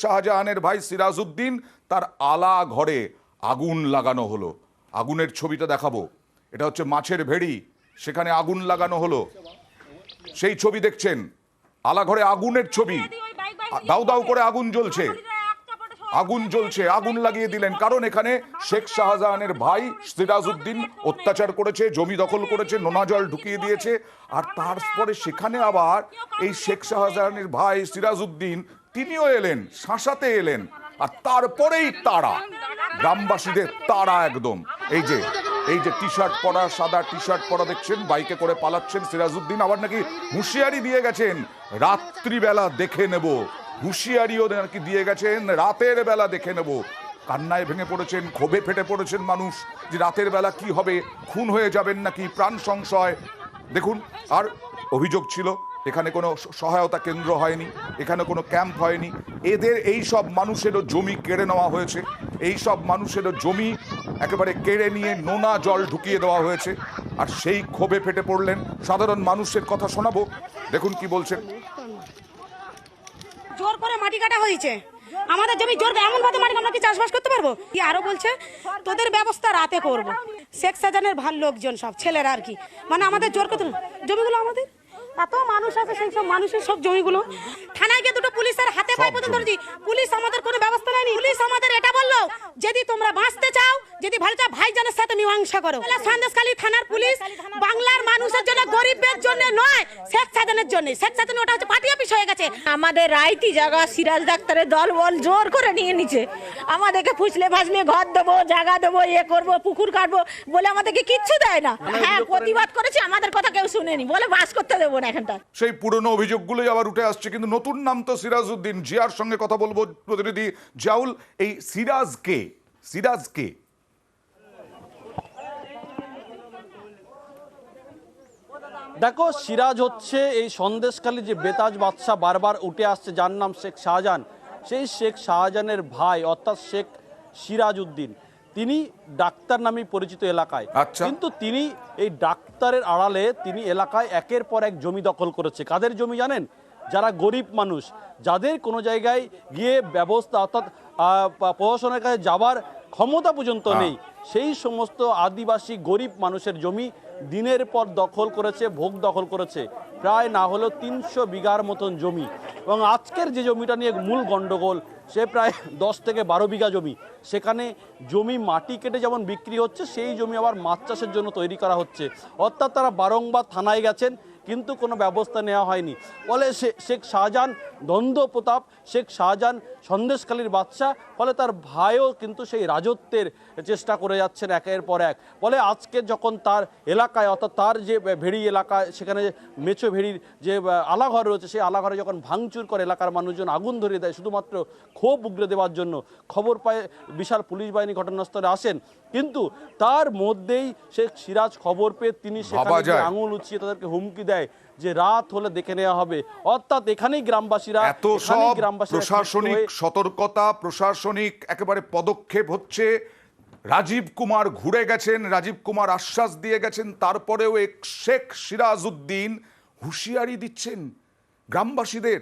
শাহজাহানের ভাই সিরাজউদ্দিন তার আলা ঘরে আগুন লাগানো হলো। আগুনের ছবিটা দেখাবো। এটা হচ্ছে মাছের ভেড়ি, সেখানে আগুন লাগানো হলো, সেই ছবি দেখছেন। আলা ঘরে আগুনের ছবি, দাউ দাউ করে আগুন জ্বলছে, আগুন জ্বলছে, আগুন লাগিয়ে দিলেন। কারণ এখানে শেখ শাহজাহানের ভাই সিরাজউদ্দিন অত্যাচার করেছে, জমি দখল করেছে, নোনা জল ঢুকিয়ে দিয়েছে। আর তারপরে সেখানে আবার এই শেখ শাহজাহানের ভাই সিরাজউদ্দিন তিনিও এলেন, শাসাতে এলেন। আর তারপরেই তারা গ্রামবাসীদের তারা একদম এই যে টি শার্ট পরা, সাদা টি শার্ট পরা দেখছেন, বাইকে করে পালাচ্ছেন সিরাজউদ্দিন। আবার নাকি হুঁশিয়ারি দিয়ে গেছেন রাত্রিবেলা দেখে নেব, হুঁশিয়ারিও নাকি দিয়ে গেছেন রাতের বেলা দেখে নেব। কান্নায় ভেঙে পড়েছেন, ক্ষোভে ফেটে পড়েছেন মানুষ যে রাতের বেলা কি হবে, খুন হয়ে যাবেন নাকি, প্রাণ সংশয়। দেখুন, আর অভিযোগ ছিল এখানে কোনো সহায়তা কেন্দ্র হয়নি, এখানে কোনো ক্যাম্প হয়নি। এদের এই সব মানুষেরও জমি কেড়ে নেওয়া হয়েছে, এই সব মানুষেরও জমি একেবারে কেড়ে নিয়ে নোনা জল ঢুকিয়ে দেওয়া হয়েছে। আর সেই ক্ষোভে ফেটে পড়লেন। সাধারণ মানুষের কথা শোনাবো, দেখুন কি বলছেন। জোর করে মাটি কাটা হয়েছে, আমাদের জমি জোর এমন ভাবে মাটি, আমরা কি চাষবাস করতে পারবো? কি আরো বলছে তোদের ব্যবস্থা রাতে করব। শেখ শাহজাহানের ভালো লোকজন সব ছেলেরা আর কি, মানে আমাদের জোর করতে, জমিগুলো আমাদের এত মানুষ আছে, সেই সব মানুষের সব জমিগুলো থানায় গিয়ে দুটো পুলিশের হাতে পায়ে পর্যন্ত ধরেছি, পুলিশ আমাদের কোনো ব্যবস্থা নেয়নি। পুলিশ আমাদের এটা বললো, যদি তোমরা বাঁচতে চাও, যদি ভালো চাও, ভাইজানের সাথে মীমাংসা করো। সন্দেশখালী থানার পুলিশ বাংলার মানুষের জন্য, গরিবের জন্য নয়, শেখ শাহজাহানের জন্য। শেখ শাহজাহান ওটা হচ্ছে পার্টি অফিস হয়ে গেছে। আমাদের রাইতি জায়গা সিরাজ ডাক্তারের দল বল জোর করে নিয়ে নিচ্ছে, আমাদেরকে ফুসলে ভাসলে ঘর দেবো, জায়গা দেবো, ইয়ে করবো, পুকুর কাটবো বলে আমাদেরকে কিচ্ছু দেয় না। হ্যাঁ, প্রতিবাদ করেছি, আমাদের কথা কেউ শুনেনি, বলে বাস করতে দেবো না এখানটা। সেই পুরনো অভিযোগগুলোই আবার উঠে আসছে, কিন্তু নতুন নাম তো সিরাজউদ্দিন। জিয়ার সঙ্গে কথা বলবো, প্রতিনিধি জাউল। এই সিরাজ কে? সিরাজ কে? দেখো, সিরাজ হচ্ছে এই সন্দেশখালী যে বেতাজ বাদশা বারবার উঠে আসছে, যার নাম শেখ শাহজাহান, সেই শেখ শাহজাহানের ভাই অর্থাৎ শেখ সিরাজউদ্দিন। তিনি ডাক্তার নামে পরিচিত এলাকায়। কিন্তু তিনি এই ডাক্তারের আড়ালে তিনি এলাকায় একের পর এক জমি দখল করেছে। কাদের জমি জানেন? যারা গরিব মানুষ, যাদের কোনো জায়গায় গিয়ে ব্যবস্থা অর্থাৎ প্রশাসনের কাছে যাবার ক্ষমতা পর্যন্ত নেই, সেই সমস্ত আদিবাসী গরিব মানুষের জমি দিনের পর দখল করেছে, ভোগ দখল করেছে, প্রায় না হলেও 300 বিঘার মতন জমি। এবং আজকের যে জমিটা নিয়ে মূল গণ্ডগোল, সে প্রায় 10 থেকে 12 বিঘা জমি। সেখানে জমি মাটি কেটে যেমন বিক্রি হচ্ছে, সেই জমি আবার মাছ চাষের জন্য তৈরি করা হচ্ছে। অর্থাৎ তারা বারংবার থানায় গেছেন, কিন্তু কোনো ব্যবস্থা নেওয়া হয়নি। ফলে শেখ শাহজাহান দ্বন্দ্ব প্রতাপ, শেখ শাহজাহান সন্দেশখালীর বাদশা, ফলে তার ভাইও কিন্তু সেই রাজত্বের চেষ্টা করে যাচ্ছেন একের পর এক। ফলে আজকে যখন তার এলাকায় অর্থাৎ তার যে ভেড়ি এলাকায়, সেখানে মেছো ভেড়ির যে আলাঘর রয়েছে, সেই আলাঘরে যখন ভাঙচুর করে এলাকার মানুষজন, আগুন ধরিয়ে দেয় শুধুমাত্র ক্ষোভ উগড়ে দেওয়ার জন্য, খবর পায় বিশাল পুলিশ বাহিনী ঘটনাস্থলে আসেন। কিন্তু তার মধ্যেই শেখ সিরাজ খবর পেয়ে তিনি সেখানে আঙুল উঁচিয়ে তাদেরকে হুমকি দেয় যে রাত হলে দেখে নেওয়া হবে। অর্থাৎ এখানেই গ্রামবাসীরা, এত সব প্রশাসনিক সতর্কতা, প্রশাসনিক একেবারে পদক্ষেপ হচ্ছে। রাজীব কুমার ঘুরে গেছেন, রাজীব কুমার আশ্বাস দিয়ে গেছেন, তারপরেও শেখ সিরাজউদ্দিন হুঁশিয়ারি দিচ্ছেন গ্রামবাসীদের